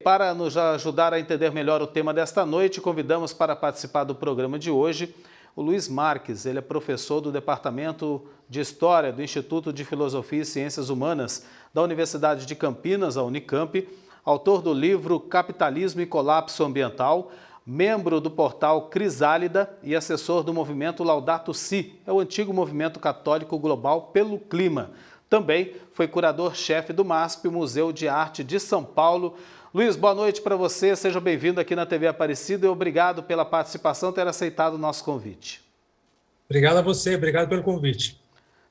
Para nos ajudar a entender melhor o tema desta noite, convidamos para participar do programa de hoje o Luiz Marques. Ele é professor do Departamento de História do Instituto de Filosofia e Ciências Humanas da Universidade de Campinas, a Unicamp, autor do livro Capitalismo e Colapso Ambiental, membro do portal Crisálida e assessor do movimento Laudato Si, é o antigo movimento católico global pelo clima. Também foi curador-chefe do MASP, o Museu de Arte de São Paulo. Luiz, boa noite para você, seja bem-vindo aqui na TV Aparecida e obrigado pela participação, ter aceitado o nosso convite. Obrigado a você, obrigado pelo convite.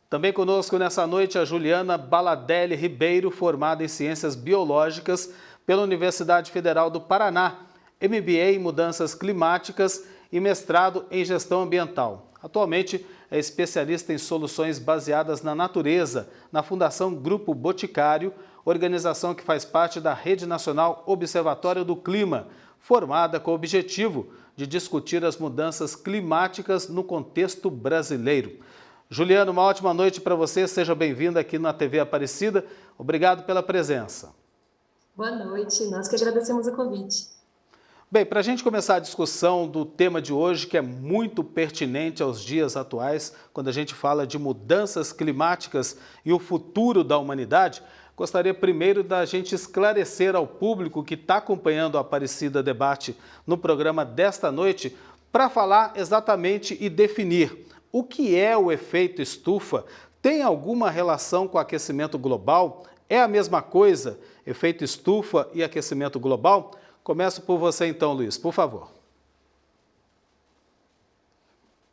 Também conosco nessa noite a Juliana Baladelli Ribeiro, formada em Ciências Biológicas pela Universidade Federal do Paraná, MBA em Mudanças Climáticas e mestrado em Gestão Ambiental. Atualmente é especialista em soluções baseadas na natureza, na Fundação Grupo Boticário, organização que faz parte da Rede Nacional Observatório do Clima, formada com o objetivo de discutir as mudanças climáticas no contexto brasileiro. Juliana, uma ótima noite para você, seja bem-vinda aqui na TV Aparecida. Obrigado pela presença. Boa noite, nós que agradecemos o convite. Bem, para a gente começar a discussão do tema de hoje, que é muito pertinente aos dias atuais, quando a gente fala de mudanças climáticas e o futuro da humanidade, gostaria primeiro da gente esclarecer ao público que está acompanhando o Aparecida Debate no programa desta noite, para falar exatamente e definir o que é o efeito estufa. Tem alguma relação com o aquecimento global? É a mesma coisa, efeito estufa e aquecimento global? Começo por você então, Luiz, por favor.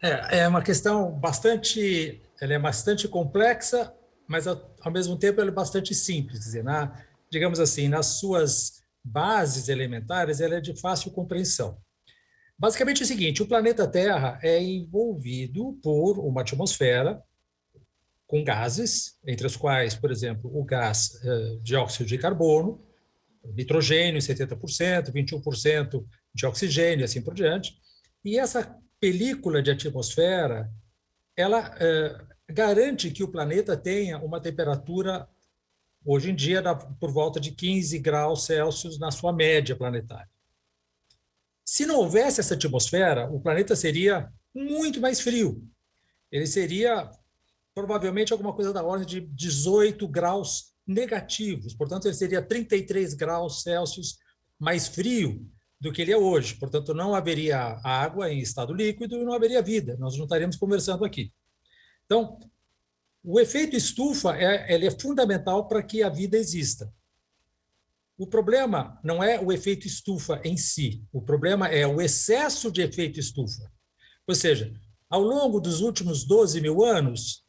É uma questão bastante complexa, mas ao mesmo tempo ela é bastante simples. Quer dizer, digamos assim, nas suas bases elementares, ela é de fácil compreensão. Basicamente é o seguinte: o planeta Terra é envolvido por uma atmosfera com gases, entre os quais, por exemplo, o gás dióxido de carbono, nitrogênio 70%, 21% de oxigênio e assim por diante. E essa película de atmosfera, ela garante que o planeta tenha uma temperatura, hoje em dia, por volta de 15 graus Celsius na sua média planetária. Se não houvesse essa atmosfera, o planeta seria muito mais frio. Ele seria provavelmente alguma coisa da ordem de 18 graus negativos, portanto, ele seria 33 graus Celsius mais frio do que ele é hoje. Portanto, não haveria água em estado líquido e não haveria vida. Nós não estaríamos conversando aqui. Então, o efeito estufa ele é fundamental para que a vida exista. O problema não é o efeito estufa em si, o problema é o excesso de efeito estufa. Ou seja, ao longo dos últimos 12 mil anos,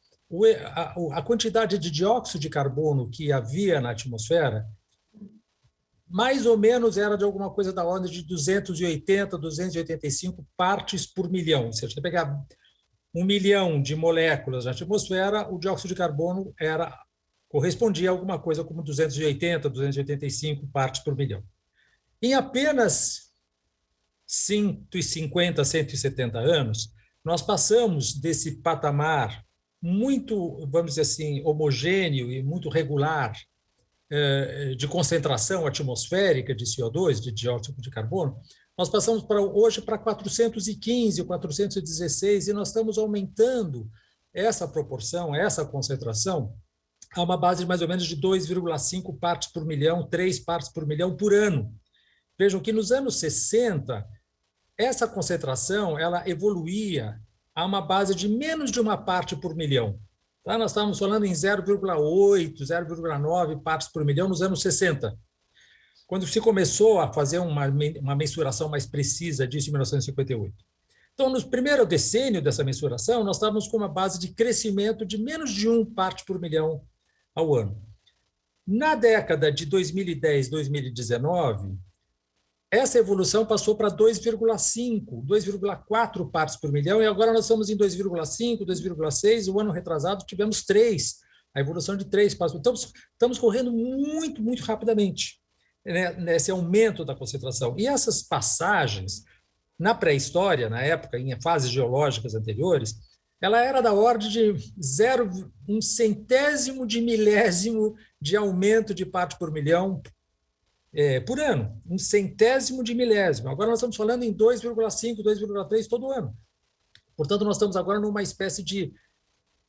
a quantidade de dióxido de carbono que havia na atmosfera, mais ou menos era de alguma coisa da ordem de 280, 285 partes por milhão. Se você pegar 1 milhão de moléculas na atmosfera, o dióxido de carbono correspondia a alguma coisa como 280, 285 partes por milhão. Em apenas 150, 170 anos, nós passamos desse patamar muito, vamos dizer assim, homogêneo e muito regular de concentração atmosférica de CO2, de dióxido de carbono, nós passamos hoje para 415, 416, e nós estamos aumentando essa proporção, essa concentração, a uma base de mais ou menos de 2,5 partes por milhão, 3 partes por milhão por ano. Vejam que nos anos 60, essa concentração ela evoluía a uma base de menos de uma parte por milhão. Tá? Nós estávamos falando em 0,8, 0,9 partes por milhão nos anos 60. Quando se começou a fazer uma mensuração mais precisa disso em 1958. Então, no primeiro decênio dessa mensuração, nós estávamos com uma base de crescimento de menos de 1 parte por milhão ao ano. Na década de 2010, 2019, essa evolução passou para 2,5, 2,4 partes por milhão, e agora nós estamos em 2,5, 2,6, o ano retrasado tivemos 3, a evolução de 3 partes por milhão. Estamos correndo muito, muito rapidamente nesse aumento da concentração. E essas passagens, na pré-história, na época, em fases geológicas anteriores, ela era da ordem de 1 centésimo de milésimo de aumento de parte por milhão por ano, um centésimo de milésimo. Agora nós estamos falando em 2,5, 2,3 todo ano. Portanto, nós estamos agora numa espécie de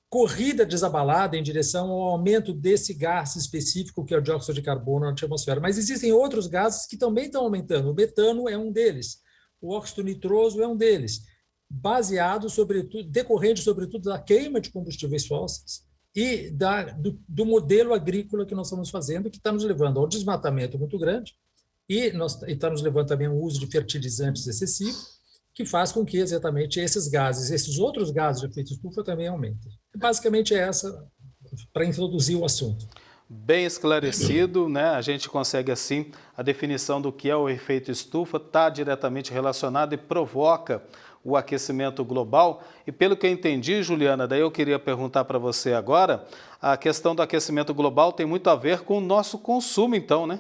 corrida desabalada em direção ao aumento desse gás específico, que é o dióxido de carbono na atmosfera. Mas existem outros gases que também estão aumentando. O metano é um deles, o óxido nitroso é um deles, baseado, sobretudo, decorrente, sobretudo, da queima de combustíveis fósseis e do modelo agrícola que nós estamos fazendo, que está nos levando ao desmatamento muito grande e está nos levando também ao uso de fertilizantes excessivos, que faz com que exatamente esses gases, esses outros gases de efeito estufa também aumentem. Basicamente é essa, para introduzir o assunto. Bem esclarecido, né? A gente consegue assim a definição do que é o efeito estufa, está diretamente relacionado e provoca o aquecimento global. E pelo que eu entendi, Juliana, daí eu queria perguntar para você agora, a questão do aquecimento global tem muito a ver com o nosso consumo, então, né?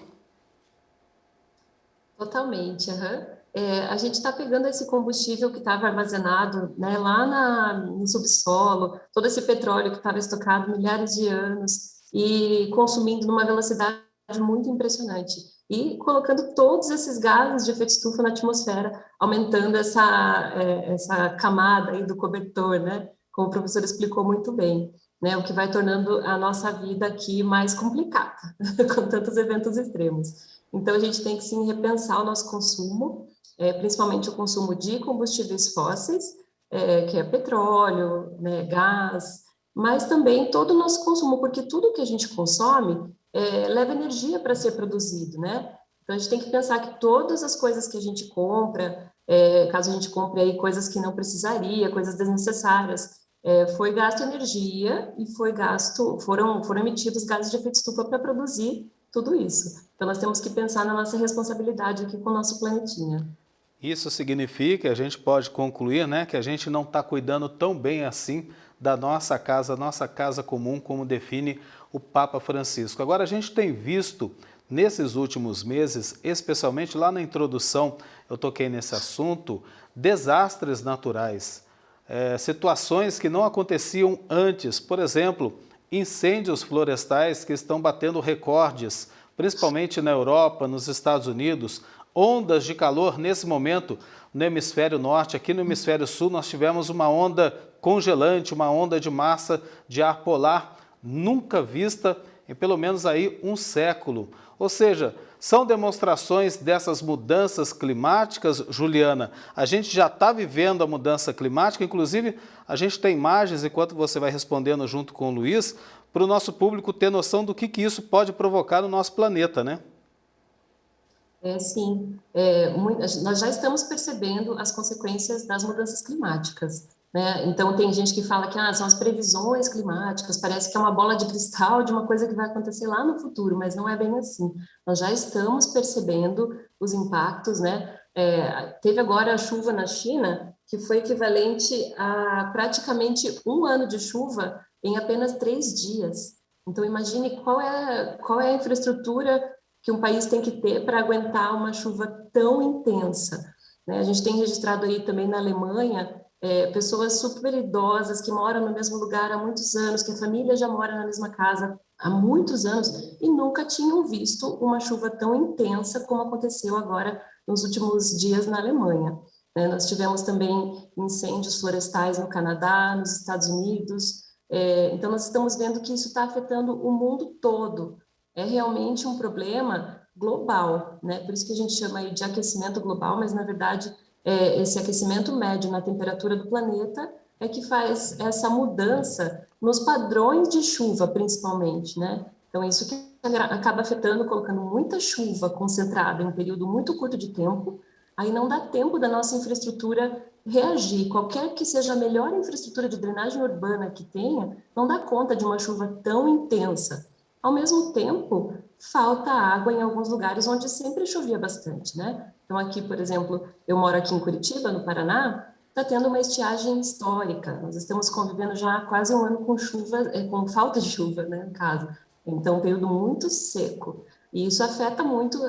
Totalmente, aham. A gente está pegando esse combustível que estava armazenado, né, lá no subsolo, todo esse petróleo que estava estocado milhares de anos e consumindo numa velocidade muito impressionante e colocando todos esses gases de efeito estufa na atmosfera, aumentando essa camada aí do cobertor, né, como o professor explicou muito bem, né, o que vai tornando a nossa vida aqui mais complicada, com tantos eventos extremos. Então, a gente tem que, sim, repensar o nosso consumo, principalmente o consumo de combustíveis fósseis, que é petróleo, né, gás, mas também todo o nosso consumo, porque tudo que a gente consome leva energia para ser produzido, né? Então, a gente tem que pensar que todas as coisas que a gente compra, caso a gente compre aí coisas que não precisaria, coisas desnecessárias, foi gasto energia e foram emitidos gases de efeito estufa para produzir tudo isso. Então, nós temos que pensar na nossa responsabilidade aqui com o nosso planetinha. Isso significa, a gente pode concluir, né, que a gente não está cuidando tão bem assim da nossa casa comum, como define o Papa Francisco. Agora, a gente tem visto nesses últimos meses, especialmente lá na introdução, eu toquei nesse assunto, desastres naturais, situações que não aconteciam antes. Por exemplo, incêndios florestais que estão batendo recordes, principalmente na Europa, nos Estados Unidos, ondas de calor nesse momento no hemisfério norte. Aqui no hemisfério sul nós tivemos uma onda congelante, uma onda de massa de ar polar nunca vista em pelo menos aí um século. Ou seja, são demonstrações dessas mudanças climáticas, Juliana. A gente já está vivendo a mudança climática, inclusive a gente tem imagens, enquanto você vai respondendo junto com o Luiz, para o nosso público ter noção do que isso pode provocar no nosso planeta, né? Sim, nós já estamos percebendo as consequências das mudanças climáticas, né? Então, tem gente que fala que são as previsões climáticas, parece que é uma bola de cristal de uma coisa que vai acontecer lá no futuro, mas não é bem assim. Nós já estamos percebendo os impactos, né? Teve agora a chuva na China, que foi equivalente a praticamente um ano de chuva em apenas 3 dias. Então, imagine qual é a infraestrutura que um país tem que ter para aguentar uma chuva tão intensa, né? A gente tem registrado aí também na Alemanha pessoas super idosas que moram no mesmo lugar há muitos anos, que a família já mora na mesma casa há muitos anos e nunca tinham visto uma chuva tão intensa como aconteceu agora nos últimos dias na Alemanha, né? Nós tivemos também incêndios florestais no Canadá, nos Estados Unidos, então nós estamos vendo que isso está afetando o mundo todo. É realmente um problema global, né? Por isso que a gente chama aí de aquecimento global, mas na verdade esse aquecimento médio na temperatura do planeta é que faz essa mudança nos padrões de chuva, principalmente, né? Então isso que acaba afetando, colocando muita chuva concentrada em um período muito curto de tempo, aí não dá tempo da nossa infraestrutura reagir. Qualquer que seja a melhor infraestrutura de drenagem urbana que tenha, não dá conta de uma chuva tão intensa. Ao mesmo tempo, falta água em alguns lugares onde sempre chovia bastante, né? Então, aqui, por exemplo, eu moro aqui em Curitiba, no Paraná, está tendo uma estiagem histórica. Nós estamos convivendo já há quase um ano com chuva, com falta de chuva, né, no caso. Então, um período muito seco. E isso afeta muito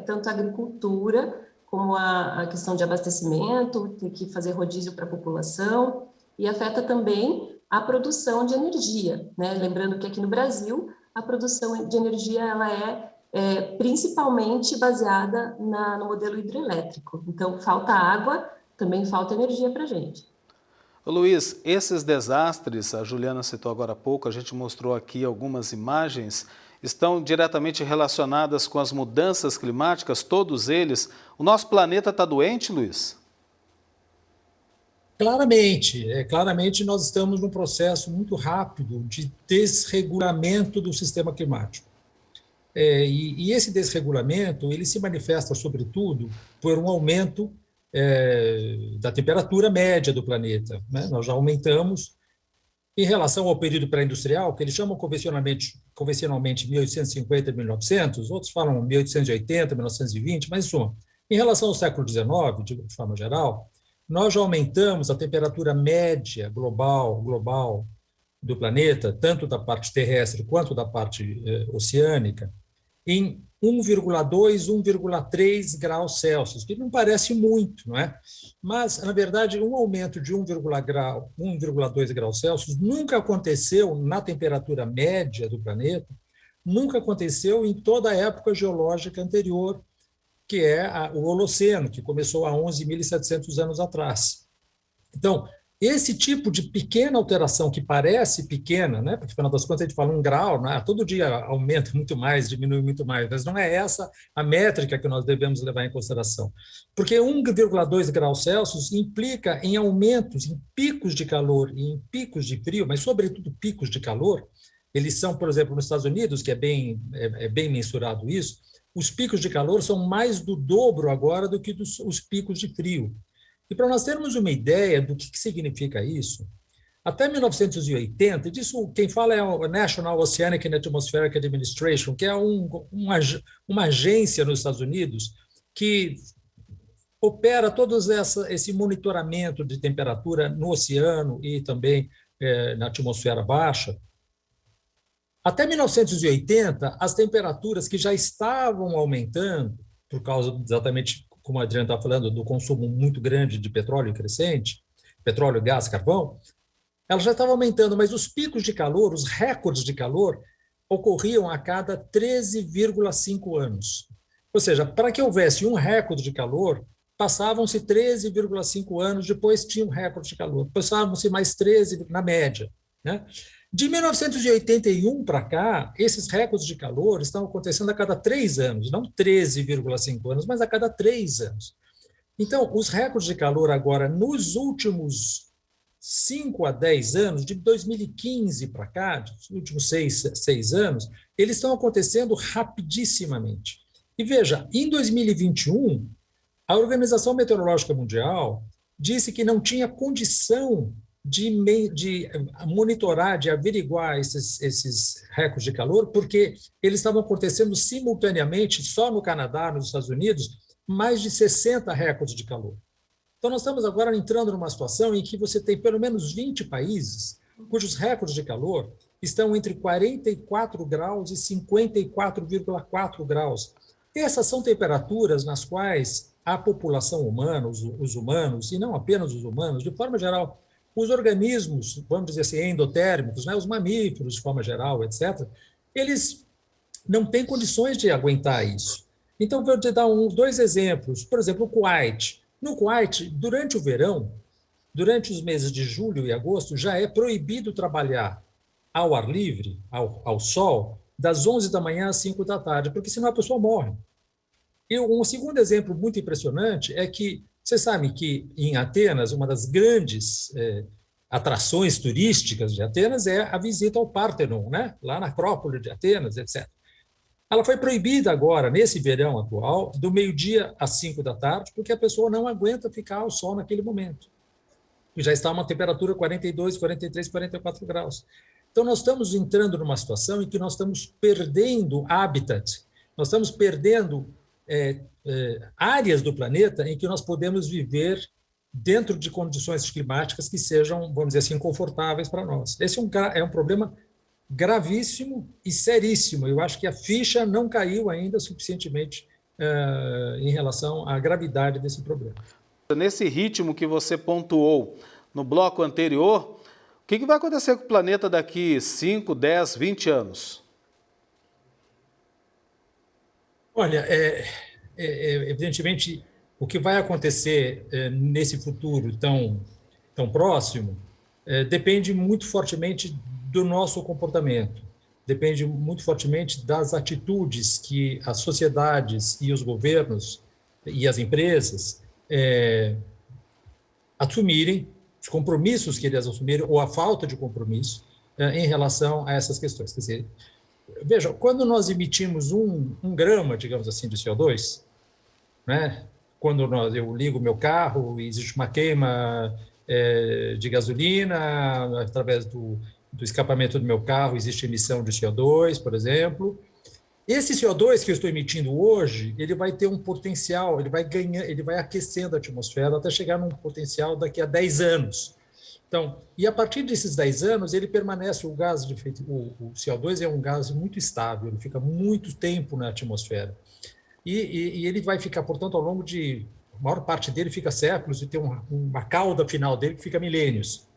tanto a agricultura, como a questão de abastecimento, ter que fazer rodízio para a população, e afeta também a produção de energia, né? Lembrando que aqui no Brasil, a produção de energia ela é principalmente baseada no modelo hidrelétrico. Então, falta água, também falta energia para a gente. Luiz, esses desastres, a Juliana citou agora há pouco, a gente mostrou aqui algumas imagens, estão diretamente relacionadas com as mudanças climáticas, todos eles. O nosso planeta está doente, Luiz? Claramente nós estamos num processo muito rápido de desregulamento do sistema climático. E esse desregulamento ele se manifesta, sobretudo, por um aumento da temperatura média do planeta, né? Nós já aumentamos, em relação ao período pré-industrial, que eles chamam convencionalmente 1850 e 1900, outros falam 1880, 1920, mas, em suma, em relação ao século XIX, de forma geral, nós já aumentamos a temperatura média global do planeta, tanto da parte terrestre quanto da parte oceânica, em 1,2, 1,3 graus Celsius, que não parece muito, não é? Mas, na verdade, um aumento de 1,2 graus Celsius nunca aconteceu na temperatura média do planeta, nunca aconteceu em toda a época geológica anterior, que é o Holoceno, que começou há 11.700 anos atrás. Então, esse tipo de pequena alteração que parece pequena, né? Porque, afinal das contas, a gente fala 1 grau, né? Todo dia aumenta muito mais, diminui muito mais, mas não é essa a métrica que nós devemos levar em consideração. Porque 1,2 graus Celsius implica em aumentos, em picos de calor e em picos de frio, mas, sobretudo, picos de calor. Eles são, por exemplo, nos Estados Unidos, que é bem mensurado isso, os picos de calor são mais do dobro agora do que os picos de frio. E para nós termos uma ideia do que significa isso, até 1980, disso quem fala é o National Oceanic and Atmospheric Administration, que é uma agência nos Estados Unidos que opera todo esse monitoramento de temperatura no oceano e também na atmosfera baixa. Até 1980, as temperaturas que já estavam aumentando, por causa exatamente, como a Adriana está falando, do consumo muito grande de petróleo crescente, petróleo, gás, carvão, elas já estavam aumentando, mas os picos de calor, os recordes de calor, ocorriam a cada 13,5 anos. Ou seja, para que houvesse um recorde de calor, passavam-se 13,5 anos, depois tinha um recorde de calor, passavam-se mais 13 na média, né? De 1981 para cá, esses recordes de calor estão acontecendo a cada 3 anos, não 13,5 anos, mas a cada 3 anos. Então, os recordes de calor agora, nos últimos 5 a 10 anos, de 2015 para cá, dos últimos 6 anos, eles estão acontecendo rapidissimamente. E veja, em 2021, a Organização Meteorológica Mundial disse que não tinha condição de monitorar, de averiguar esses recordes de calor, porque eles estavam acontecendo simultaneamente, só no Canadá, nos Estados Unidos, mais de 60 recordes de calor. Então, nós estamos agora entrando numa situação em que você tem pelo menos 20 países cujos recordes de calor estão entre 44 graus e 54,4 graus. Essas são temperaturas nas quais a população humana, os humanos, e não apenas os humanos, de forma geral, os organismos, vamos dizer assim, endotérmicos, né, os mamíferos, de forma geral, etc., eles não têm condições de aguentar isso. Então, vou te dar 2 exemplos. Por exemplo, o Kuwait. No Kuwait, durante o verão, durante os meses de julho e agosto, já é proibido trabalhar ao ar livre, ao sol, das 11 da manhã às 5 da tarde, porque senão a pessoa morre. E um segundo exemplo muito impressionante é que você sabe que em Atenas, uma das grandes atrações turísticas de Atenas é a visita ao Pártenon, né? Lá na Acrópole de Atenas, etc. Ela foi proibida agora, nesse verão atual, do meio-dia às 5 da tarde, porque a pessoa não aguenta ficar ao sol naquele momento. E já está uma temperatura 42, 43, 44 graus. Então, nós estamos entrando numa situação em que nós estamos perdendo habitat, nós estamos perdendo áreas do planeta em que nós podemos viver dentro de condições climáticas que sejam, vamos dizer assim, confortáveis para nós. Esse é um problema gravíssimo e seríssimo. Eu acho que a ficha não caiu ainda suficientemente em relação à gravidade desse problema. Nesse ritmo que você pontuou no bloco anterior, o que vai acontecer com o planeta daqui 5, 10, 20 anos? Olha, evidentemente, o que vai acontecer nesse futuro tão próximo depende muito fortemente do nosso comportamento, depende muito fortemente das atitudes que as sociedades e os governos e as empresas assumirem, os compromissos que eles assumirem, ou a falta de compromisso em relação a essas questões. Quer dizer, veja, quando nós emitimos um grama, digamos assim, de CO2, né? Quando eu ligo meu carro e existe uma queima de gasolina, através do escapamento do meu carro existe emissão de CO2, por exemplo. Esse CO2 que eu estou emitindo hoje, ele vai ter um potencial, ele vai aquecendo a atmosfera até chegar num potencial daqui a 10 anos. Então, e a partir desses 10 anos, ele permanece, o gás de efeito, o CO2 é um gás muito estável, ele fica muito tempo na atmosfera. E ele vai ficar, portanto, ao longo de, a maior parte dele fica séculos e tem uma cauda final dele que fica milênios.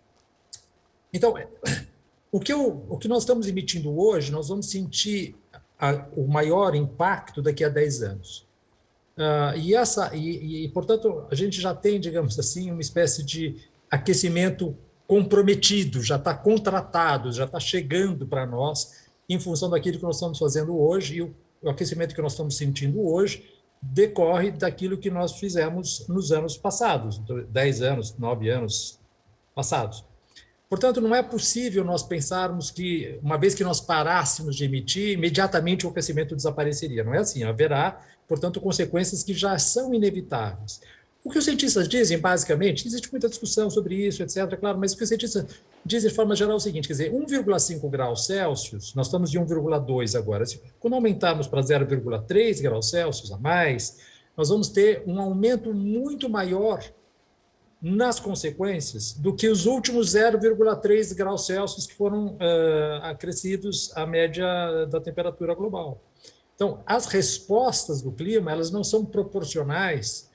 Então, o que nós estamos emitindo hoje, nós vamos sentir o maior impacto daqui a 10 anos. Portanto, a gente já tem, digamos assim, uma espécie de aquecimento comprometido, já está contratado, já está chegando para nós em função daquilo que nós estamos fazendo hoje, e o aquecimento que nós estamos sentindo hoje decorre daquilo que nós fizemos nos anos passados, 10 anos, 9 anos passados. Portanto, não é possível nós pensarmos que, uma vez que nós parássemos de emitir, imediatamente o aquecimento desapareceria. Não é assim, haverá, portanto, consequências que já são inevitáveis. O que os cientistas dizem, basicamente, existe muita discussão sobre isso, etc., claro, mas o que os cientistas dizem de forma geral é o seguinte, quer dizer, 1,5 graus Celsius, nós estamos de 1,2 agora, quando aumentarmos para 0,3 graus Celsius a mais, nós vamos ter um aumento muito maior nas consequências do que os últimos 0,3 graus Celsius que foram acrescidos à média da temperatura global. Então, as respostas do clima, elas não são proporcionais,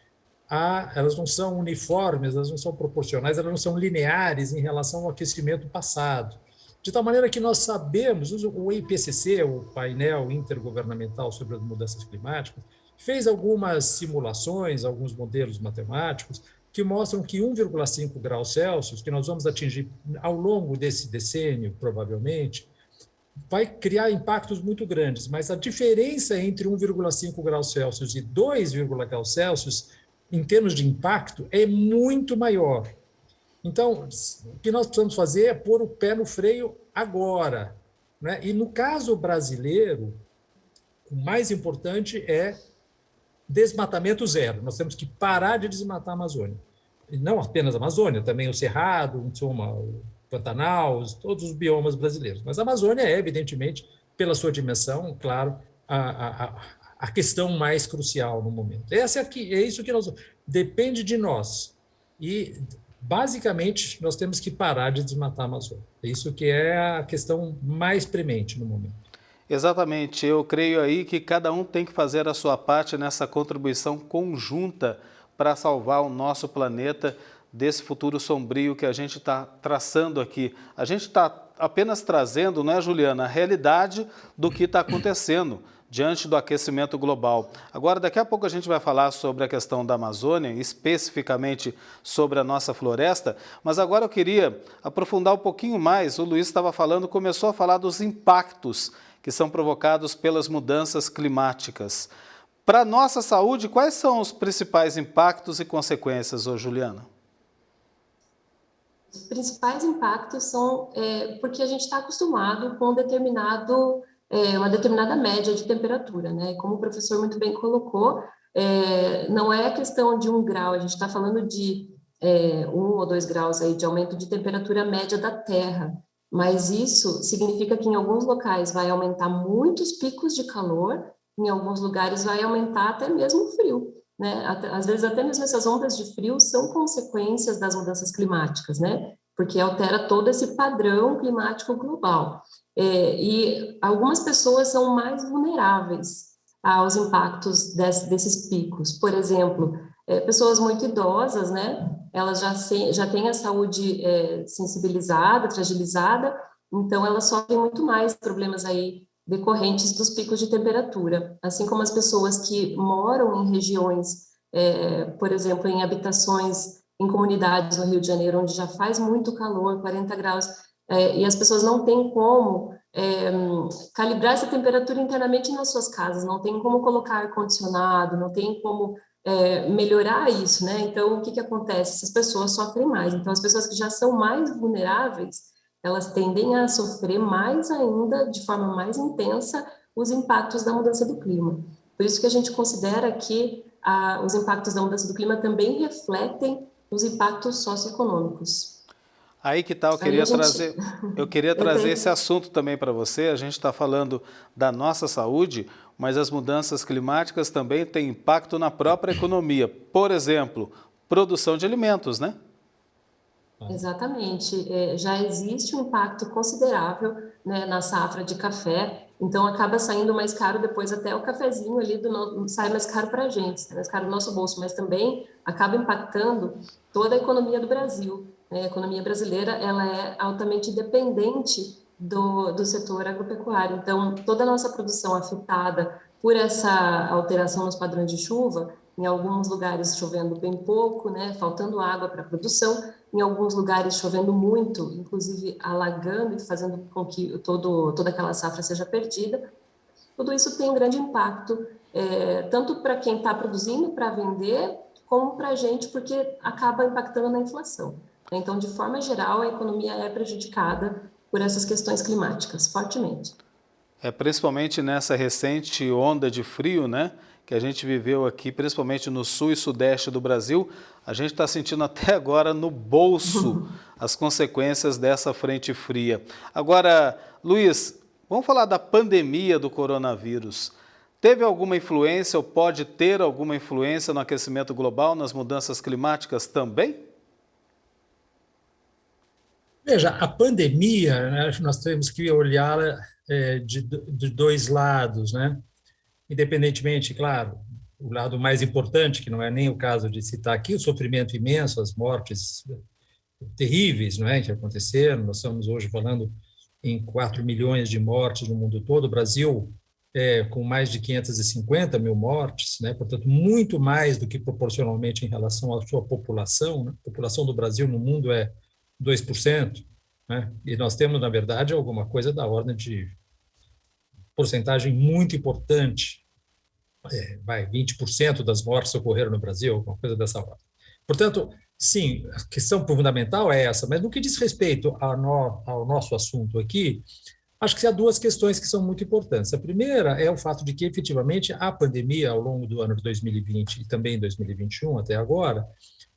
elas não são uniformes, elas não são proporcionais, elas não são lineares em relação ao aquecimento passado. De tal maneira que nós sabemos, o IPCC, o painel intergovernamental sobre as mudanças climáticas, fez algumas simulações, alguns modelos matemáticos, que mostram que 1,5 graus Celsius, que nós vamos atingir ao longo desse decênio, provavelmente, vai criar impactos muito grandes, mas a diferença entre 1,5 graus Celsius e 2, graus Celsius, em termos de impacto, é muito maior. Então, o que nós precisamos fazer é pôr o pé no freio agora, né? E no caso brasileiro, o mais importante é desmatamento zero. Nós temos que parar de desmatar a Amazônia. E não apenas a Amazônia, também o Cerrado, o Pantanal, todos os biomas brasileiros. Mas a Amazônia é, evidentemente, pela sua dimensão, claro, a questão mais crucial no momento. É isso que depende de nós. E, basicamente, nós temos que parar de desmatar a Amazônia. É isso que é a questão mais premente no momento. Exatamente, eu creio aí que cada um tem que fazer a sua parte nessa contribuição conjunta para salvar o nosso planeta desse futuro sombrio que a gente está traçando aqui. A gente está apenas trazendo, não é, Juliana, a realidade do que está acontecendo diante do aquecimento global. Agora, daqui a pouco a gente vai falar sobre a questão da Amazônia, especificamente sobre a nossa floresta, mas agora eu queria aprofundar um pouquinho mais. O Luiz estava falando, começou a falar dos impactos que são provocados pelas mudanças climáticas. Para a nossa saúde, quais são os principais impactos e consequências, Juliana? Os principais impactos são porque a gente está acostumado com uma determinada média de temperatura, né? Como o professor muito bem colocou, não é a questão de 1 grau, a gente está falando de 1 ou 2 graus aí de aumento de temperatura média da Terra. Mas isso significa que em alguns locais vai aumentar muitos picos de calor, em alguns lugares vai aumentar até mesmo o frio, né? Às vezes até mesmo essas ondas de frio são consequências das mudanças climáticas, né? Porque altera todo esse padrão climático global. E algumas pessoas são mais vulneráveis aos impactos desses picos. Por exemplo, pessoas muito idosas, né? Elas já têm a saúde sensibilizada, fragilizada, então elas sofrem muito mais problemas aí decorrentes dos picos de temperatura, assim como as pessoas que moram em regiões, por exemplo, em habitações, em comunidades no Rio de Janeiro, onde já faz muito calor, 40 graus, e as pessoas não têm como calibrar essa temperatura internamente nas suas casas, não tem como colocar ar-condicionado, não tem como melhorar isso, né? Então, o que acontece? Essas pessoas sofrem mais. Então, as pessoas que já são mais vulneráveis, elas tendem a sofrer mais ainda, de forma mais intensa, os impactos da mudança do clima. Por isso que a gente considera que os impactos da mudança do clima também refletem os impactos socioeconômicos. Aí que tal, eu queria trazer esse assunto também para você. A gente está falando da nossa saúde, mas as mudanças climáticas também têm impacto na própria economia. Por exemplo, produção de alimentos, né? Exatamente. Já existe um impacto considerável, né, na safra de café, então acaba saindo mais caro depois, até o cafezinho ali sai mais caro para a gente, sai mais caro no nosso bolso, mas também acaba impactando toda a economia do Brasil. A economia brasileira, ela é altamente dependente do setor agropecuário, então toda a nossa produção afetada por essa alteração nos padrões de chuva, em alguns lugares chovendo bem pouco, né, faltando água para a produção, em alguns lugares chovendo muito, inclusive alagando e fazendo com que toda aquela safra seja perdida. Tudo isso tem um grande impacto, tanto para quem está produzindo para vender, como para a gente, porque acaba impactando na inflação. Então, de forma geral, a economia é prejudicada por essas questões climáticas, fortemente. Principalmente nessa recente onda de frio, né, que a gente viveu aqui, principalmente no sul e sudeste do Brasil, a gente está sentindo até agora no bolso as consequências dessa frente fria. Agora, Luiz, vamos falar da pandemia do coronavírus. Teve alguma influência ou pode ter alguma influência no aquecimento global, nas mudanças climáticas também? Veja, a pandemia, né, nós temos que olhar de dois lados, né? Independentemente, claro, o lado mais importante, que não é nem o caso de citar aqui, o sofrimento imenso, as mortes terríveis, não é, que aconteceram. Nós estamos hoje falando em 4 milhões de mortes no mundo todo, o Brasil com mais de 550 mil mortes, né? Portanto, muito mais do que proporcionalmente em relação à sua população, né? A população do Brasil no mundo é 2%, né? E nós temos, na verdade, alguma coisa da ordem de porcentagem muito importante, 20% das mortes ocorreram no Brasil, alguma coisa dessa ordem. Portanto, sim, a questão fundamental é essa, mas no que diz respeito ao nosso assunto aqui, acho que há duas questões que são muito importantes. A primeira é o fato de que, efetivamente, a pandemia, ao longo do ano de 2020 e também 2021, até agora,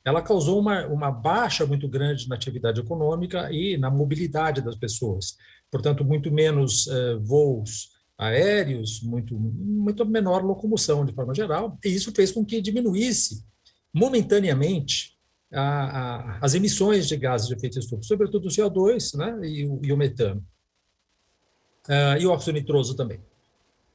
ela causou uma baixa muito grande na atividade econômica e na mobilidade das pessoas. Portanto, muito menos voos aéreos, muito menor locomoção de forma geral, e isso fez com que diminuísse momentaneamente as emissões de gases de efeito estufa, sobretudo o CO2, né, e o metano, e o óxido nitroso também.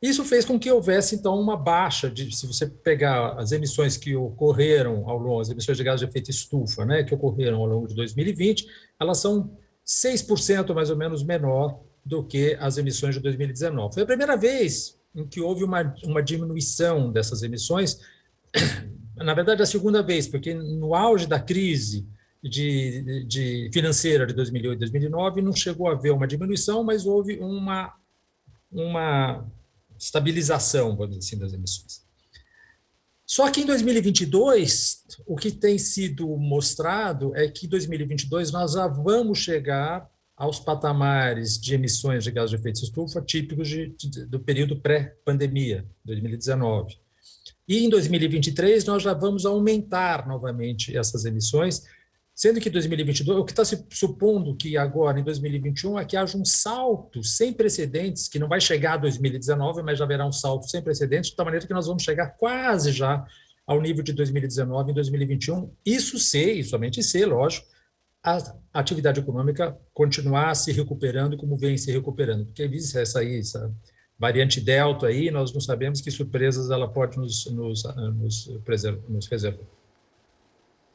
Isso fez com que houvesse, então, uma baixa, se você pegar as emissões que ocorreram ao longo, as emissões de gases de efeito estufa, né, que ocorreram ao longo de 2020, elas são 6% mais ou menos menor do que as emissões de 2019. Foi a primeira vez em que houve uma diminuição dessas emissões, na verdade, a segunda vez, porque no auge da crise financeira de 2008 e 2009 não chegou a haver uma diminuição, mas houve uma estabilização, vamos dizer assim, das emissões. Só que em 2022, o que tem sido mostrado é que em 2022 nós já vamos chegar aos patamares de emissões de gases de efeito estufa típicos do período pré-pandemia, 2019. E em 2023 nós já vamos aumentar novamente essas emissões, sendo que em 2022, o que está se supondo que agora, em 2021, é que haja um salto sem precedentes, que não vai chegar a 2019, mas já haverá um salto sem precedentes, de tal maneira que nós vamos chegar quase já ao nível de 2019 em 2021. Isso se, e somente se, lógico, a atividade econômica continuar se recuperando como vem se recuperando. Porque existe essa variante Delta aí, nós não sabemos que surpresas ela pode nos reservar.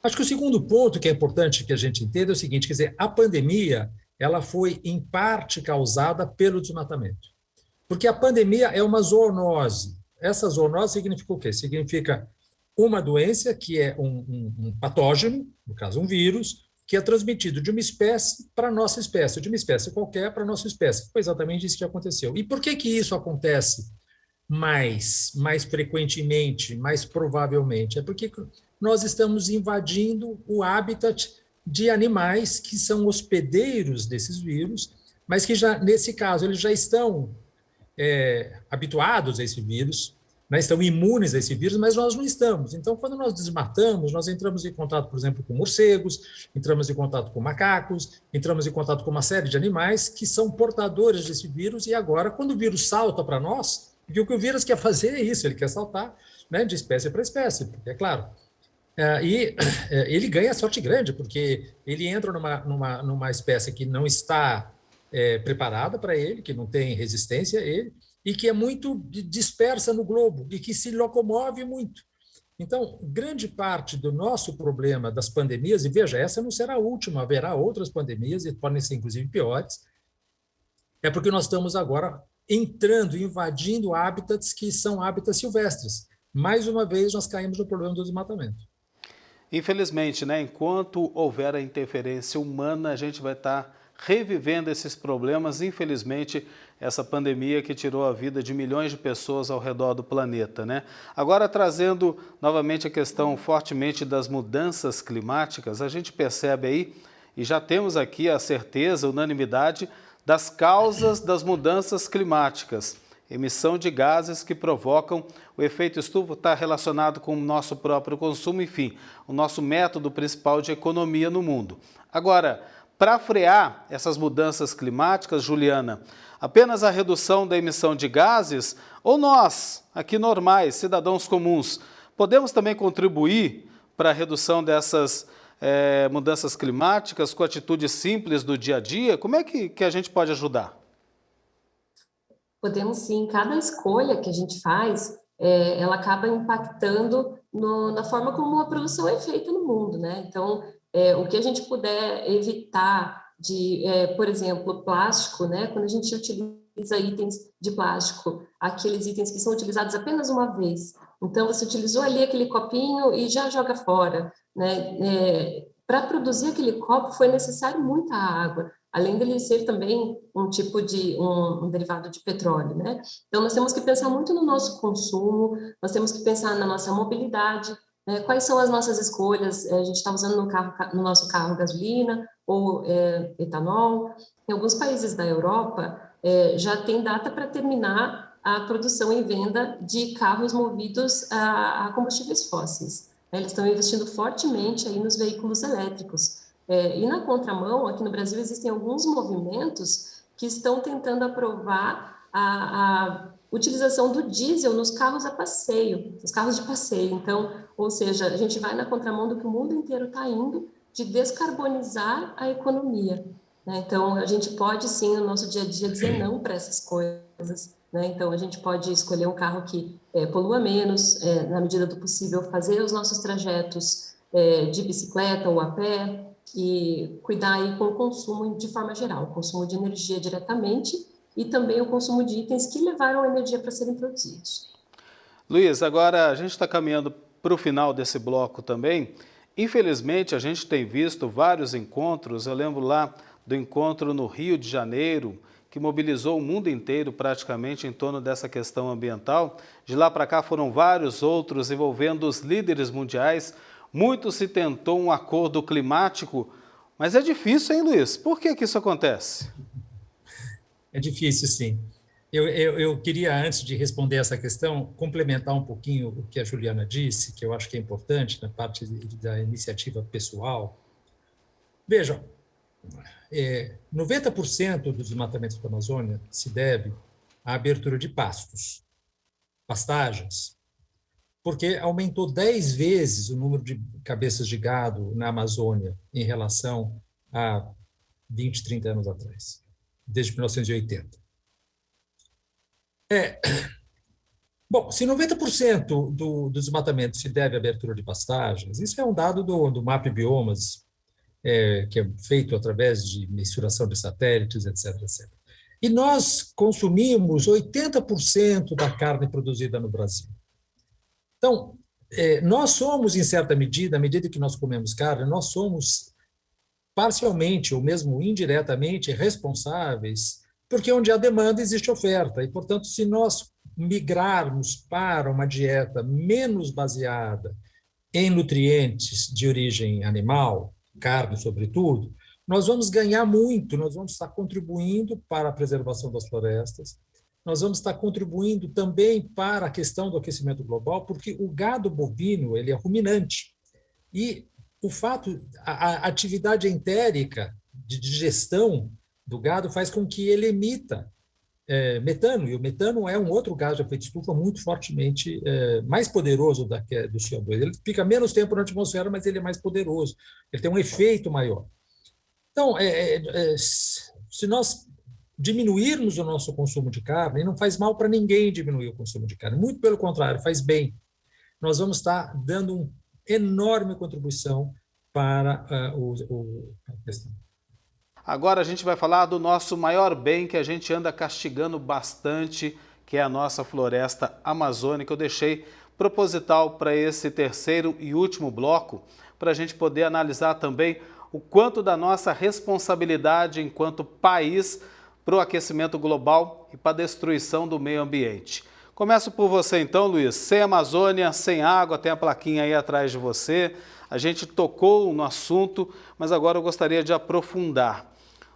Acho que o segundo ponto que é importante que a gente entenda é o seguinte, quer dizer, a pandemia ela foi, em parte, causada pelo desmatamento. Porque a pandemia é uma zoonose. Essa zoonose significa o quê? Significa uma doença que é um patógeno, no caso um vírus, que é transmitido de uma espécie para a nossa espécie, de uma espécie qualquer para a nossa espécie. Foi exatamente isso que aconteceu. E por que isso acontece mais frequentemente, mais provavelmente? É porque nós estamos invadindo o habitat de animais que são hospedeiros desses vírus, mas que já, nesse caso, eles já estão habituados a esse vírus, né, estão imunes a esse vírus, mas nós não estamos. Então, quando nós desmatamos, nós entramos em contato, por exemplo, com morcegos, entramos em contato com macacos, entramos em contato com uma série de animais que são portadores desse vírus, e agora, quando o vírus salta para nós, porque o que o vírus quer fazer é isso, ele quer saltar, né, de espécie para espécie, porque é claro. Ele ganha sorte grande, porque ele entra numa espécie que não está preparada para ele, que não tem resistência a ele, e que é muito dispersa no globo, e que se locomove muito. Então, grande parte do nosso problema das pandemias, e veja, essa não será a última, haverá outras pandemias, e podem ser inclusive piores, é porque nós estamos agora entrando, invadindo hábitats que são hábitats silvestres. Mais uma vez, nós caímos no problema do desmatamento. Infelizmente, né, enquanto houver a interferência humana, a gente vai estar revivendo esses problemas, infelizmente, essa pandemia que tirou a vida de milhões de pessoas ao redor do planeta, né? Agora, trazendo novamente a questão fortemente das mudanças climáticas, a gente percebe aí, e já temos aqui a certeza, unanimidade, das causas das mudanças climáticas. Emissão de gases que provocam o efeito estufa está relacionado com o nosso próprio consumo, enfim, o nosso método principal de economia no mundo. Agora, para frear essas mudanças climáticas, Juliana, apenas a redução da emissão de gases, ou nós, aqui normais, cidadãos comuns, podemos também contribuir para a redução dessas mudanças climáticas com atitudes simples do dia a dia? Como é que a gente pode ajudar? Podemos sim, cada escolha que a gente faz, ela acaba impactando na forma como a produção é feita no mundo, né? Então, o que a gente puder evitar de, por exemplo, plástico, né? Quando a gente utiliza itens de plástico, aqueles itens que são utilizados apenas uma vez. Então, você utilizou ali aquele copinho e já joga fora, né? Para produzir aquele copo foi necessário muita água, além dele ser também um tipo de um derivado de petróleo, né? Então, nós temos que pensar muito no nosso consumo, nós temos que pensar na nossa mobilidade, né? Quais são as nossas escolhas? A gente está usando no nosso carro gasolina ou etanol. Em alguns países da Europa, já tem data para terminar a produção e venda de carros movidos a combustíveis fósseis. Eles estão investindo fortemente aí nos veículos elétricos. E na contramão, aqui no Brasil, existem alguns movimentos que estão tentando aprovar a utilização do diesel nos carros a passeio, nos carros de passeio. Então, ou seja, a gente vai na contramão do que o mundo inteiro está indo, de descarbonizar a economia, né? Então, a gente pode, sim, no nosso dia a dia, dizer não para essas coisas, né? Então, a gente pode escolher um carro que polua menos, na medida do possível, fazer os nossos trajetos de bicicleta ou a pé, e cuidar aí com o consumo de forma geral, o consumo de energia diretamente e também o consumo de itens que levaram a energia para serem produzidos. Luiz, agora a gente está caminhando para o final desse bloco também. Infelizmente, a gente tem visto vários encontros, eu lembro lá do encontro no Rio de Janeiro, que mobilizou o mundo inteiro praticamente em torno dessa questão ambiental. De lá para cá foram vários outros envolvendo os líderes mundiais. Muito se tentou um acordo climático, mas é difícil, hein, Luiz? Por que isso acontece? É difícil, sim. Eu queria, antes de responder essa questão, complementar um pouquinho o que a Juliana disse, que eu acho que é importante na parte da iniciativa pessoal. Vejam, 90% dos desmatamentos da Amazônia se deve à abertura de pastos, pastagens, porque aumentou 10 vezes o número de cabeças de gado na Amazônia em relação a 20, 30 anos atrás, desde 1980. Bom, se 90% do desmatamento se deve à abertura de pastagens, isso é um dado do MAP Biomas, que é feito através de mensuração de satélites, etc., etc. E nós consumimos 80% da carne produzida no Brasil. Então, nós somos, em certa medida, à medida que nós comemos carne, nós somos parcialmente ou mesmo indiretamente responsáveis, porque onde há demanda existe oferta. E, portanto, se nós migrarmos para uma dieta menos baseada em nutrientes de origem animal, carne sobretudo, nós vamos ganhar muito, nós vamos estar contribuindo para a preservação das florestas, nós vamos estar contribuindo também para a questão do aquecimento global, porque o gado bovino ele é ruminante. E o fato, a atividade entérica de digestão do gado faz com que ele emita metano, e o metano é um outro gás de efeito estufa muito fortemente mais poderoso do CO2. Ele fica menos tempo na atmosfera, mas ele é mais poderoso, ele tem um efeito maior. Então, se nós diminuirmos o nosso consumo de carne, não faz mal para ninguém diminuir o consumo de carne, muito pelo contrário, faz bem. Nós vamos estar dando uma enorme contribuição para a questão. Agora a gente vai falar do nosso maior bem que a gente anda castigando bastante, que é a nossa floresta amazônica. Eu deixei proposital para esse terceiro e último bloco, para a gente poder analisar também o quanto da nossa responsabilidade enquanto país para o aquecimento global e para a destruição do meio ambiente. Começo por você então, Luiz. Sem Amazônia, sem água, tem a plaquinha aí atrás de você. A gente tocou no assunto, mas agora eu gostaria de aprofundar.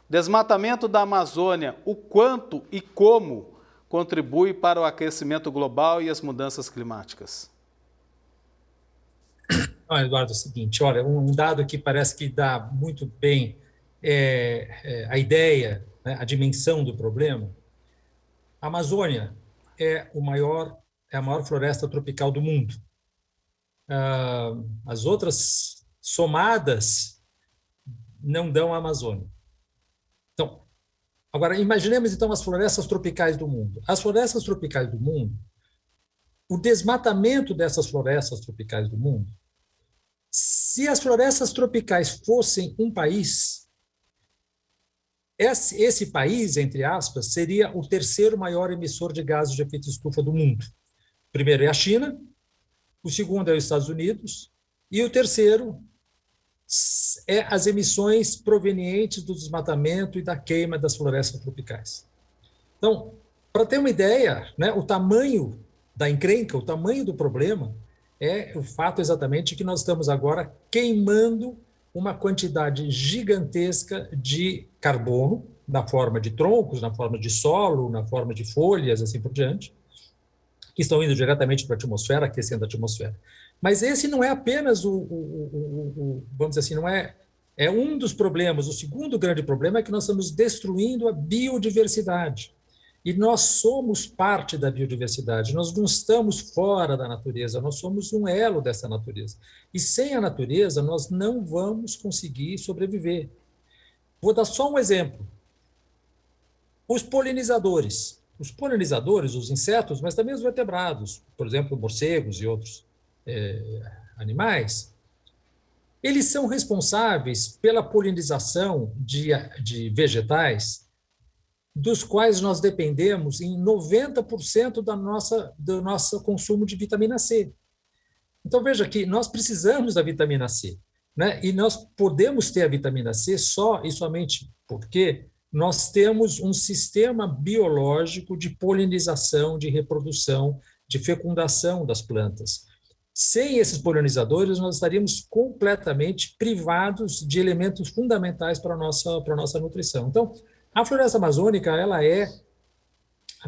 Desmatamento da Amazônia, o quanto e como contribui para o aquecimento global e as mudanças climáticas? Eduardo, é o seguinte, olha, um dado que parece que dá muito bem a ideia, né, a dimensão do problema. A Amazônia é a maior floresta tropical do mundo. As outras somadas não dão a Amazônia. Então, agora imaginemos então as florestas tropicais do mundo. As florestas tropicais do mundo, o desmatamento dessas florestas tropicais do mundo, se as florestas tropicais fossem um país, esse país, entre aspas, seria o terceiro maior emissor de gases de efeito estufa do mundo. O primeiro é a China, o segundo é os Estados Unidos, e o terceiro é as emissões provenientes do desmatamento e da queima das florestas tropicais. Então, para ter uma ideia, né, o tamanho da encrenca, o tamanho do problema, é o fato exatamente que nós estamos agora queimando uma quantidade gigantesca de carbono, na forma de troncos, na forma de solo, na forma de folhas, assim por diante, que estão indo diretamente para a atmosfera, aquecendo a atmosfera. Mas esse não é apenas vamos dizer assim, não é um dos problemas. O segundo grande problema é que nós estamos destruindo a biodiversidade. E nós somos parte da biodiversidade, nós não estamos fora da natureza, nós somos um elo dessa natureza. E sem a natureza, nós não vamos conseguir sobreviver. Vou dar só um exemplo. Os polinizadores, os insetos, mas também os vertebrados, por exemplo, morcegos e outros animais, eles são responsáveis pela polinização de vegetais, dos quais nós dependemos em 90% do nosso consumo de vitamina C. Então, veja que nós precisamos da vitamina C, né? E nós podemos ter a vitamina C só e somente porque nós temos um sistema biológico de polinização, de reprodução, de fecundação das plantas. Sem esses polinizadores, nós estaríamos completamente privados de elementos fundamentais para a nossa nutrição. Então, a floresta amazônica, ela é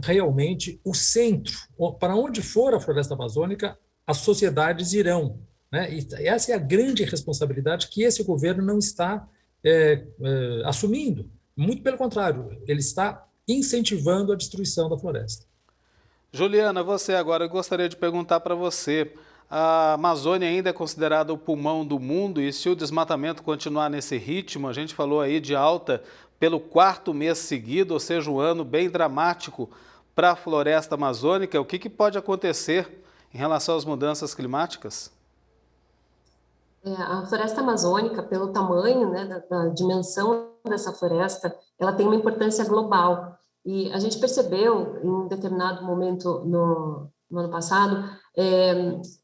realmente o centro. Para onde for a floresta amazônica, as sociedades irão, né? E essa é a grande responsabilidade que esse governo não está assumindo. Muito pelo contrário, ele está incentivando a destruição da floresta. Juliana, você agora, eu gostaria de perguntar para você, a Amazônia ainda é considerada o pulmão do mundo e se o desmatamento continuar nesse ritmo, a gente falou aí de alta pelo 4º mês seguido, ou seja, um ano bem dramático para a floresta amazônica, o que pode acontecer em relação às mudanças climáticas? A floresta amazônica, pelo tamanho, né, da dimensão dessa floresta, ela tem uma importância global. E a gente percebeu, em um determinado momento no ano passado,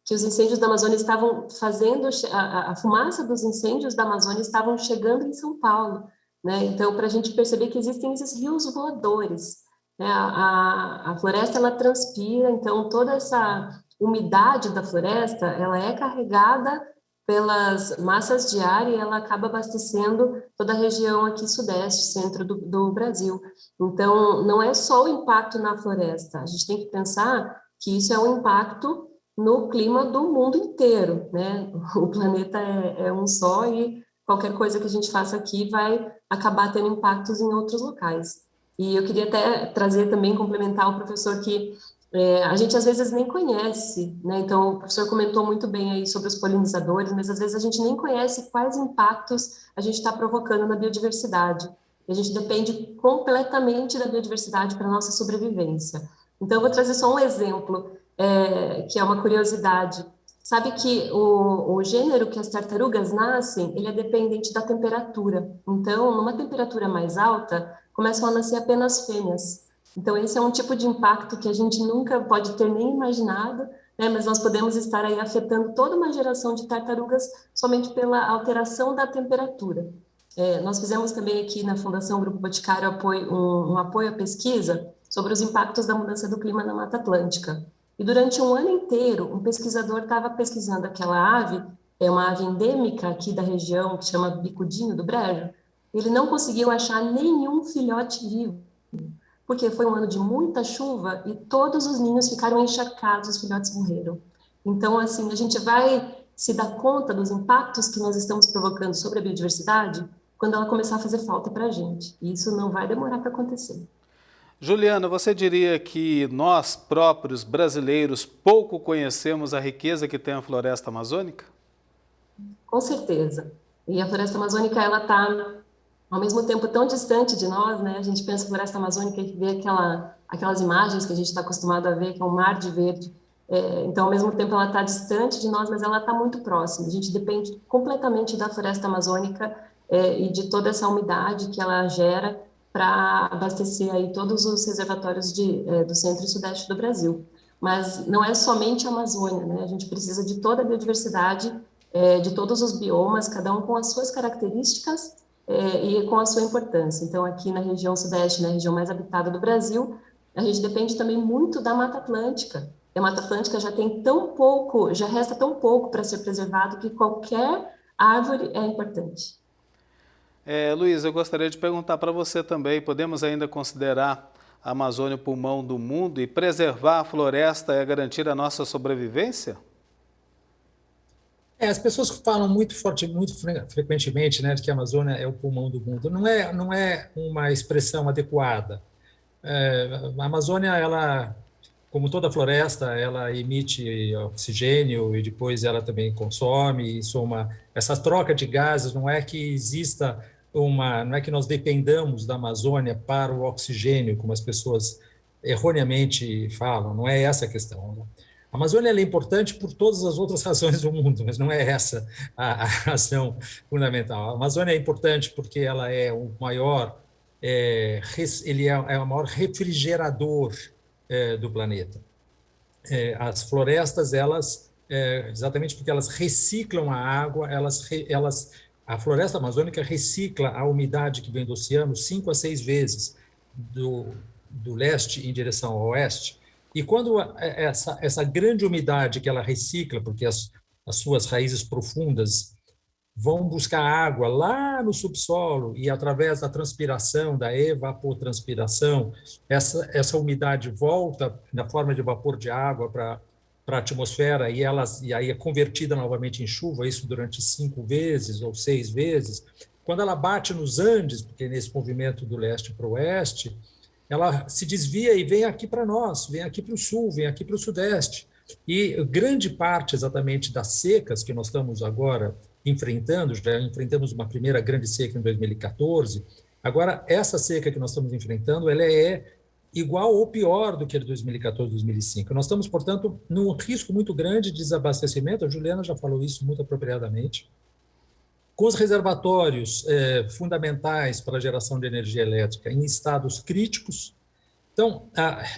que os incêndios da Amazônia estavam fazendo, a fumaça dos incêndios da Amazônia estavam chegando em São Paulo, né? Então, para a gente perceber que existem esses rios voadores, né? A floresta, ela transpira, então toda essa umidade da floresta, ela é carregada pelas massas de ar e ela acaba abastecendo toda a região aqui sudeste, centro do Brasil. Então, não é só o impacto na floresta, a gente tem que pensar que isso é um impacto no clima do mundo inteiro, né? O planeta é um só e qualquer coisa que a gente faça aqui vai acabar tendo impactos em outros locais. E eu queria até trazer também, complementar o professor que a gente às vezes nem conhece, né? Então, o professor comentou muito bem aí sobre os polinizadores, mas às vezes a gente nem conhece quais impactos a gente está provocando na biodiversidade. E a gente depende completamente da biodiversidade para a nossa sobrevivência. Então, eu vou trazer só um exemplo, que é uma curiosidade. Sabe que o gênero que as tartarugas nascem, ele é dependente da temperatura. Então, numa temperatura mais alta, começam a nascer apenas fêmeas. Então, esse é um tipo de impacto que a gente nunca pode ter nem imaginado, né? Mas nós podemos estar aí afetando toda uma geração de tartarugas somente pela alteração da temperatura. Nós fizemos também aqui na Fundação Grupo Boticário um apoio à pesquisa sobre os impactos da mudança do clima na Mata Atlântica. E durante um ano inteiro, um pesquisador estava pesquisando aquela ave, é uma ave endêmica aqui da região, que chama bicudinho do brejo. Ele não conseguiu achar nenhum filhote vivo, porque foi um ano de muita chuva e todos os ninhos ficaram encharcados, os filhotes morreram. Então, assim, a gente vai se dar conta dos impactos que nós estamos provocando sobre a biodiversidade quando ela começar a fazer falta para a gente. E isso não vai demorar para acontecer. Juliana, você diria que nós próprios brasileiros pouco conhecemos a riqueza que tem a floresta amazônica? Com certeza. E a floresta amazônica, ela está, ao mesmo tempo, tão distante de nós, né? A gente pensa em floresta amazônica e vê aquelas imagens que a gente está acostumado a ver, que é um mar de verde. Então, ao mesmo tempo, ela está distante de nós, mas ela está muito próxima. A gente depende completamente da floresta amazônica e de toda essa umidade que ela gera para abastecer aí todos os reservatórios do centro e sudeste do Brasil. Mas não é somente a Amazônia, né? A gente precisa de toda a biodiversidade, de todos os biomas, cada um com as suas características e com a sua importância. Então, aqui na região sudeste, na região mais habitada do Brasil, a gente depende também muito da Mata Atlântica. E a Mata Atlântica já tem tão pouco, já resta tão pouco para ser preservado que qualquer árvore é importante. Luiz, eu gostaria de perguntar para você também, podemos ainda considerar a Amazônia o pulmão do mundo e preservar a floresta é garantir a nossa sobrevivência? As pessoas falam muito frequentemente, né, de que a Amazônia é o pulmão do mundo. Não é uma expressão adequada. A Amazônia, ela, como toda floresta, ela emite oxigênio e depois ela também consome. Essa troca de gases não é que exista não é que nós dependamos da Amazônia para o oxigênio, como as pessoas erroneamente falam. Não é essa a questão. A Amazônia é importante por todas as outras razões do mundo, mas não é essa a razão fundamental. A Amazônia é importante porque ela é o maior, ele é o maior refrigerador do planeta. As florestas, elas, exatamente porque elas reciclam a água, a floresta amazônica recicla a umidade que vem do oceano 5 a 6 vezes do leste em direção ao oeste. E quando essa grande umidade que ela recicla, porque as suas raízes profundas vão buscar água lá no subsolo e através da transpiração, da evapotranspiração, essa umidade volta na forma de vapor de água para a atmosfera e aí é convertida novamente em chuva, isso durante 5 vezes ou 6 vezes. Quando ela bate nos Andes, porque nesse movimento do leste para o oeste, ela se desvia e vem aqui para nós, vem aqui para o sul, vem aqui para o sudeste. E grande parte exatamente das secas que nós estamos agora enfrentando, já enfrentamos uma primeira grande seca em 2014, agora essa seca que nós estamos enfrentando, ela é igual ou pior do que a de 2014, 2005. Nós estamos, portanto, num risco muito grande de desabastecimento, a Juliana já falou isso muito apropriadamente, com os reservatórios fundamentais para a geração de energia elétrica em estados críticos, Então,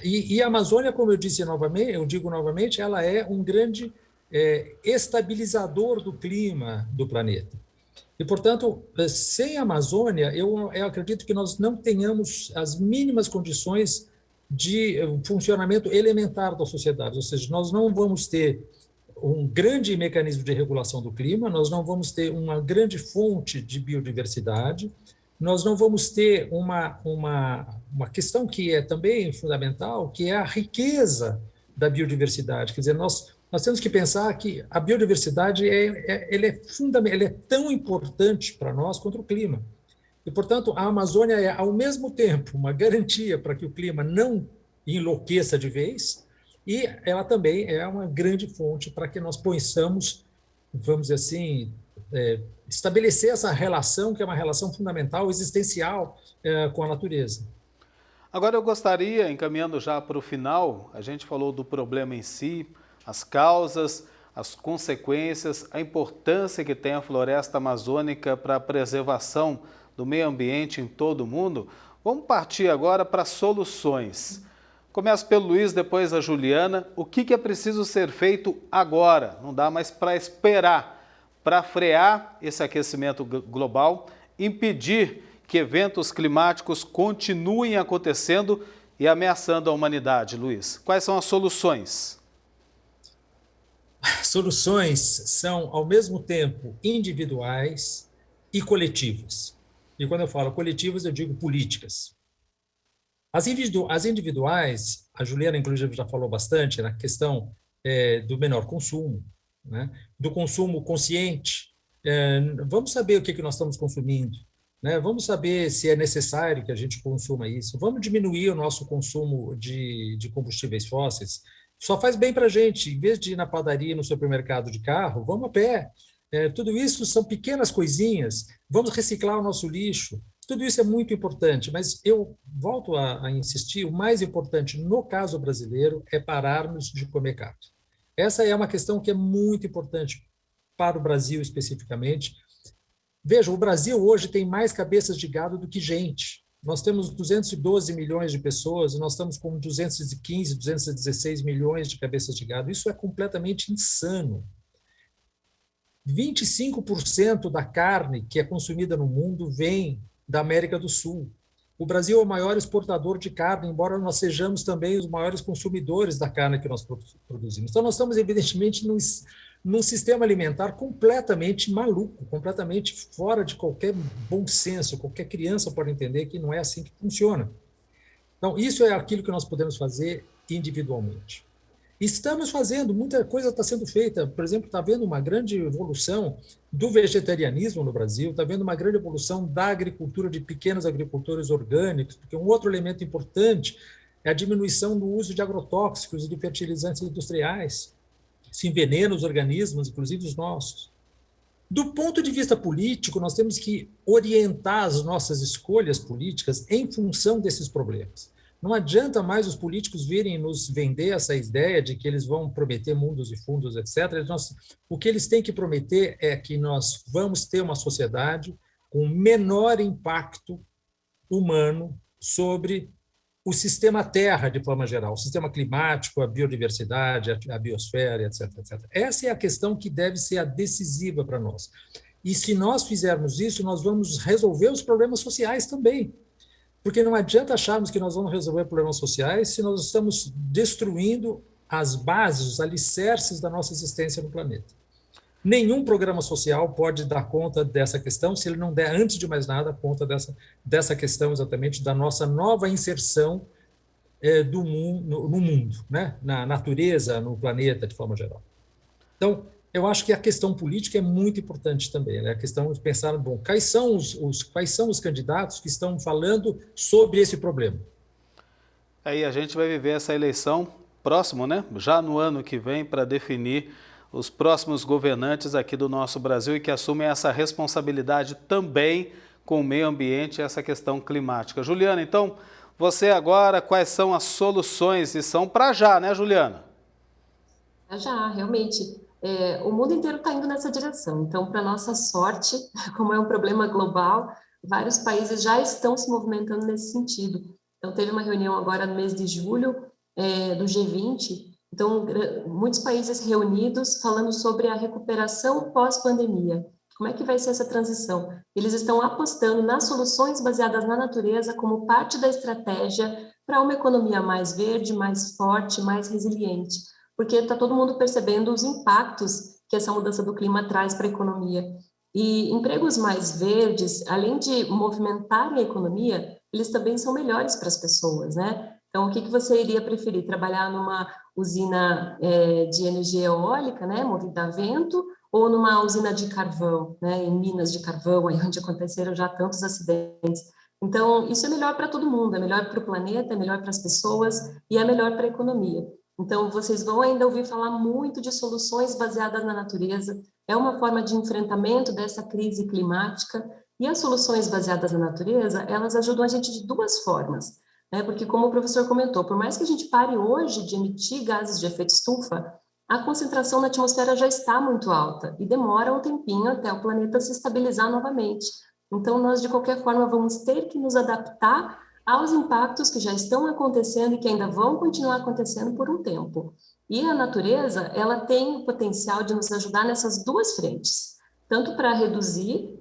e a Amazônia, como eu disse novamente, eu digo novamente, ela é um grande estabilizador do clima do planeta. E, portanto, sem a Amazônia, eu acredito que nós não tenhamos as mínimas condições de funcionamento elementar da sociedade, ou seja, nós não vamos ter um grande mecanismo de regulação do clima, nós não vamos ter uma grande fonte de biodiversidade, nós não vamos ter uma questão que é também fundamental, que é a riqueza da biodiversidade. Quer dizer, nós temos que pensar que a biodiversidade ela é tão importante para nós quanto o clima. E, portanto, a Amazônia é, ao mesmo tempo, uma garantia para que o clima não enlouqueça de vez, e ela também é uma grande fonte para que nós possamos, vamos dizer assim, estabelecer essa relação, que é uma relação fundamental, existencial, com a natureza. Agora eu gostaria, encaminhando já para o final, a gente falou do problema em si, as causas, as consequências, a importância que tem a floresta amazônica para a preservação do meio ambiente em todo o mundo. Vamos partir agora para soluções. Começo pelo Luiz, depois a Juliana. O que é preciso ser feito agora? Não dá mais para esperar, para frear esse aquecimento global, impedir que eventos climáticos continuem acontecendo e ameaçando a humanidade. Luiz, quais são as soluções? Soluções são, ao mesmo tempo, individuais e coletivas. E quando eu falo coletivas, eu digo políticas. As individuais, a Juliana, inclusive, já falou bastante na questão do menor consumo, né? Do consumo consciente. Vamos saber o que nós estamos consumindo, né? Vamos saber se é necessário que a gente consuma isso. Vamos diminuir o nosso consumo de combustíveis fósseis. Só faz bem para a gente. Em vez de ir na padaria e no supermercado de carro, vamos a pé. Tudo isso são pequenas coisinhas. Vamos reciclar o nosso lixo. Tudo isso é muito importante, mas eu volto a insistir, o mais importante no caso brasileiro é pararmos de comer carne. Essa é uma questão que é muito importante para o Brasil especificamente. Veja, o Brasil hoje tem mais cabeças de gado do que gente. Nós temos 212 milhões de pessoas e nós estamos com 215, 216 milhões de cabeças de gado. Isso é completamente insano. 25% da carne que é consumida no mundo vem da América do Sul. O Brasil é o maior exportador de carne, embora nós sejamos também os maiores consumidores da carne que nós produzimos. Então, nós estamos, evidentemente, num sistema alimentar completamente maluco, completamente fora de qualquer bom senso. Qualquer criança pode entender que não é assim que funciona. Então, isso é aquilo que nós podemos fazer individualmente. Estamos fazendo, muita coisa está sendo feita. Por exemplo, está havendo uma grande evolução do vegetarianismo no Brasil, está havendo uma grande evolução da agricultura de pequenos agricultores orgânicos, porque um outro elemento importante é a diminuição do uso de agrotóxicos e de fertilizantes industriais. Isso envenena os organismos, inclusive os nossos. Do ponto de vista político, nós temos que orientar as nossas escolhas políticas em função desses problemas. Não adianta mais os políticos virem nos vender essa ideia de que eles vão prometer mundos e fundos, etc. O que eles têm que prometer é que nós vamos ter uma sociedade com menor impacto humano sobre o sistema Terra, de forma geral, o sistema climático, a biodiversidade, a biosfera, etc, etc. Essa é a questão que deve ser a decisiva para nós. E se nós fizermos isso, nós vamos resolver os problemas sociais também. Porque não adianta acharmos que nós vamos resolver problemas sociais se nós estamos destruindo as bases, os alicerces da nossa existência no planeta. Nenhum programa social pode dar conta dessa questão se ele não der, antes de mais nada, conta dessa questão exatamente da nossa nova inserção no mundo, né? Na natureza, no planeta, de forma geral. Então, eu acho que a questão política é muito importante também, né? A questão de pensar, bom, quais são os candidatos que estão falando sobre esse problema? Aí a gente vai viver essa eleição próximo, né? Já no ano que vem, para definir os próximos governantes aqui do nosso Brasil e que assumem essa responsabilidade também com o meio ambiente e essa questão climática. Juliana, então, você agora, quais são as soluções? E são para já, né, Juliana? Já, realmente. O mundo inteiro está indo nessa direção. Então, para nossa sorte, como é um problema global, vários países já estão se movimentando nesse sentido. Então, teve uma reunião agora no mês de julho do G20, então, muitos países reunidos falando sobre a recuperação pós-pandemia. Como é que vai ser essa transição? Eles estão apostando nas soluções baseadas na natureza como parte da estratégia para uma economia mais verde, mais forte, mais resiliente, porque está todo mundo percebendo os impactos que essa mudança do clima traz para a economia. E empregos mais verdes, além de movimentarem a economia, eles também são melhores para as pessoas, né? Então, o que você iria preferir? Trabalhar numa usina de energia eólica, né, movida a vento, ou numa usina de carvão, né, em minas de carvão, aí onde aconteceram já tantos acidentes. Então, isso é melhor para todo mundo, é melhor para o planeta, é melhor para as pessoas e é melhor para a economia. Então, vocês vão ainda ouvir falar muito de soluções baseadas na natureza, é uma forma de enfrentamento dessa crise climática, e as soluções baseadas na natureza, elas ajudam a gente de duas formas, né? Porque, como o professor comentou, por mais que a gente pare hoje de emitir gases de efeito estufa, a concentração na atmosfera já está muito alta e demora um tempinho até o planeta se estabilizar novamente. Então, nós, de qualquer forma, vamos ter que nos adaptar aos impactos que já estão acontecendo e que ainda vão continuar acontecendo por um tempo. E a natureza, ela tem o potencial de nos ajudar nessas duas frentes, tanto para reduzir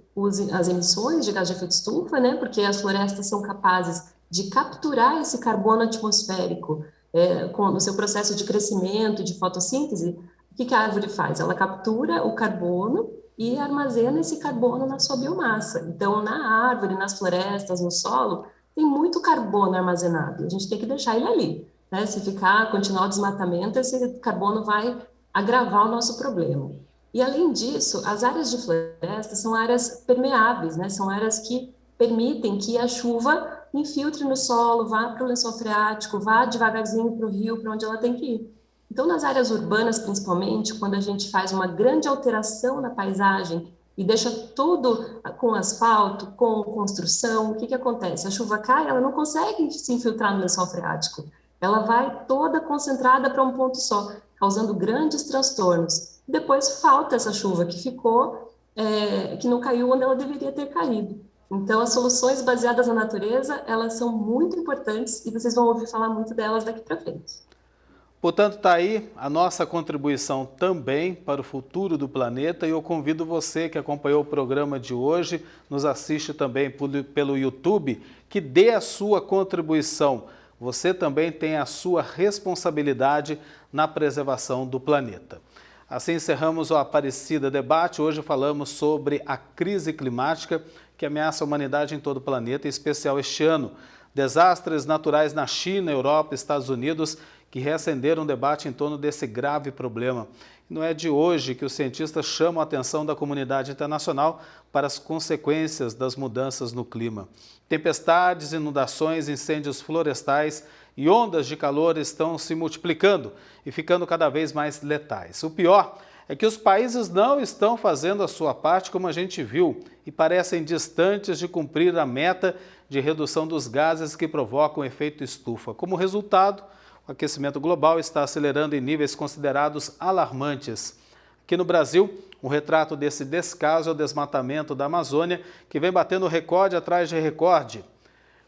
as emissões de gás de efeito estufa, né, porque as florestas são capazes de capturar esse carbono atmosférico no seu processo de crescimento e de fotossíntese. O que a árvore faz? Ela captura o carbono e armazena esse carbono na sua biomassa. Então, na árvore, nas florestas, no solo, tem muito carbono armazenado. A gente tem que deixar ele ali, né? Se continuar o desmatamento, esse carbono vai agravar o nosso problema. E, além disso, as áreas de floresta são áreas permeáveis, né? São áreas que permitem que a chuva infiltre no solo, vá para o lençol freático, vá devagarzinho para o rio, para onde ela tem que ir. Então, nas áreas urbanas, principalmente, quando a gente faz uma grande alteração na paisagem e deixa tudo com asfalto, com construção, o que acontece? A chuva cai, ela não consegue se infiltrar no lençol freático. Ela vai toda concentrada para um ponto só, causando grandes transtornos. Depois falta essa chuva que ficou, que não caiu onde ela deveria ter caído. Então, as soluções baseadas na natureza, elas são muito importantes e vocês vão ouvir falar muito delas daqui para frente. Portanto, está aí a nossa contribuição também para o futuro do planeta, e eu convido você que acompanhou o programa de hoje, nos assiste também pelo YouTube, que dê a sua contribuição. Você também tem a sua responsabilidade na preservação do planeta. Assim encerramos o Aparecida Debate. Hoje falamos sobre a crise climática que ameaça a humanidade em todo o planeta, em especial este ano. Desastres naturais na China, Europa e Estados Unidos que reacenderam um debate em torno desse grave problema. Não é de hoje que os cientistas chamam a atenção da comunidade internacional para as consequências das mudanças no clima. Tempestades, inundações, incêndios florestais e ondas de calor estão se multiplicando e ficando cada vez mais letais. O pior é que os países não estão fazendo a sua parte, como a gente viu, e parecem distantes de cumprir a meta de redução dos gases que provocam o efeito estufa. Como resultado, o aquecimento global está acelerando em níveis considerados alarmantes. Aqui no Brasil, um retrato desse descaso é o desmatamento da Amazônia, que vem batendo recorde atrás de recorde.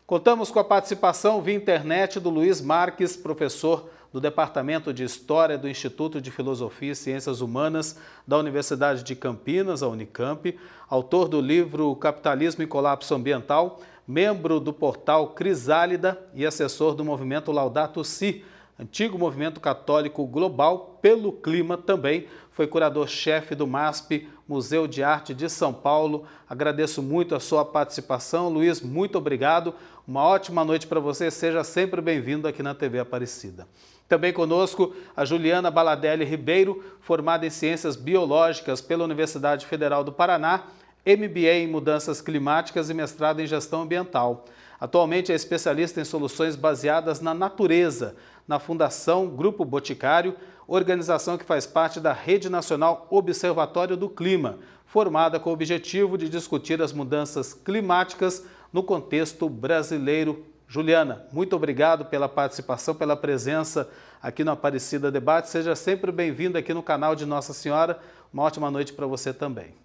Contamos com a participação via internet do Luiz Marques, professor do Departamento de História do Instituto de Filosofia e Ciências Humanas da Universidade de Campinas, a Unicamp, autor do livro Capitalismo e Colapso Ambiental, membro do portal Crisálida e assessor do movimento Laudato Si, antigo movimento católico global pelo clima também. Foi curador-chefe do MASP, Museu de Arte de São Paulo. Agradeço muito a sua participação. Luiz, muito obrigado. Uma ótima noite para você. Seja sempre bem-vindo aqui na TV Aparecida. Também conosco a Juliana Baladelli Ribeiro, formada em Ciências Biológicas pela Universidade Federal do Paraná, MBA em Mudanças Climáticas e mestrado em Gestão Ambiental. Atualmente é especialista em soluções baseadas na natureza, na Fundação Grupo Boticário, organização que faz parte da Rede Nacional Observatório do Clima, formada com o objetivo de discutir as mudanças climáticas no contexto brasileiro. Juliana, muito obrigado pela participação, pela presença aqui no Aparecida Debate. Seja sempre bem-vinda aqui no canal de Nossa Senhora. Uma ótima noite para você também.